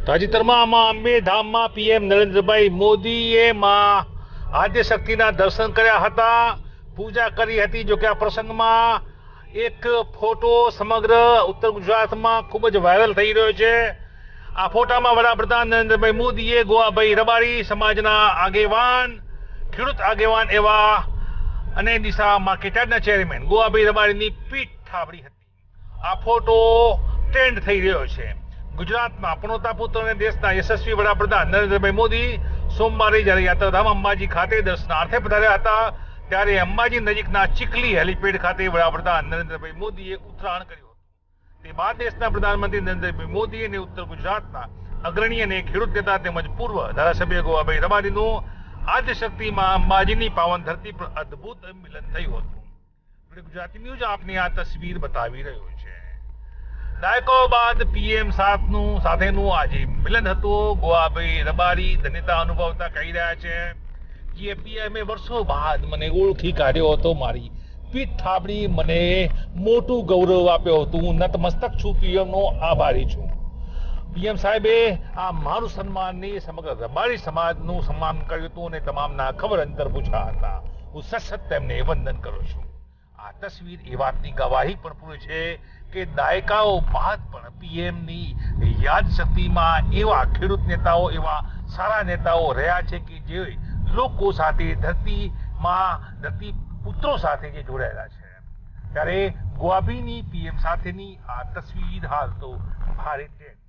તાજેતરમાં અંબેધામમાં પીએમ નરેન્દ્રભાઈ મોદીએ માં આદ્યશક્તિના દર્શન કર્યા હતા, પૂજા કરી હતી. જો કે આ પ્રસંગમાં એક ફોટો સમગ્ર ઉત્તર ગુજરાતમાં ખૂબ જ વાયરલ થઈ રહ્યો છે. આ ફોટામાં વડાપ્રધાન નરેન્દ્રભાઈ મોદીએ ગોવાભાઈ રબારી સમાજના આગેવાન, ખેડૂત આગેવાન એવા અને ડીસા માર્કેટયાર્ડના ચેરમેન ગોવાભાઈ રબારીની પીઠ થાબડી હતી. આ ફોટો ટ્રેન્ડ થઈ રહ્યો છે. ગુજરાતમાં પનોતા પુત્ર અને દેશના યશસ્વી વડાપ્રધાન નરેન્દ્રભાઈ મોદી સોમવારે જ્યારે યાત્રાધામ અંબાજી ખાતે દર્શનાર્થે પધાર્યા હતા, ત્યારે અંબાજી નજીકના ચીખલી હેલીપેડ ખાતે વડાપ્રધાન નરેન્દ્રભાઈ મોદીએ ઉતરાણ કર્યું હતું. તે બાદ દેશના પ્રધાનમંત્રી નરેન્દ્રભાઈ મોદી અને ઉત્તર ગુજરાતના અગ્રણી અને ખેડૂત નેતા તેમજ પૂર્વ ધારાસભ્ય ગોવાભાઈ રબારીનું આદ્યશક્તિમાં અંબાજીની પાવન ધરતી પર અદ્ભુત મિલન થયું હતું. ગુજરાતી ન્યૂઝ આપને આ તસવીર બતાવી રહ્યો છે. દાયકાઓ બાદ પીએમ સાથેનું આજે મિલન હતું. ગોવાભાઈ રબારી ધન્યતા અનુભવતા કહી રહ્યા છે કે પીએમએ વર્ષો બાદ મને ઓળખી કાઢ્યો હતો, મારી પીઠ થાબડી મને મોટું ગૌરવ આપ્યો હતું. હું નતમસ્તક છું, પીએમનો આભારી છું. પીએમ સાહેબે આ મારું સન્માન નહીં, સમગ્ર રબારી સમાજનું સન્માન કર્યું હતું અને તમામના ખબર અંતર પૂછ્યા હતા. હું સતત તેમને વંદન કરું છું. આ તસવીર એ વાતની ગવાહી પણ પૂરે છે કે દાયકાઓ બાદ પણ પીએમની યાદ શક્તિમાં એવા ખેડૂત નેતાઓ, એવા સારા નેતાઓ રહ્યા છે કે જે લોકો સાથે ધરતી પુત્રો સાથે જે જોડાયેલા છે. ત્યારે ગોવાભાઈની પીએમ સાથેની આ તસવીર હાલ તો ભારે ટ્રેન્ડ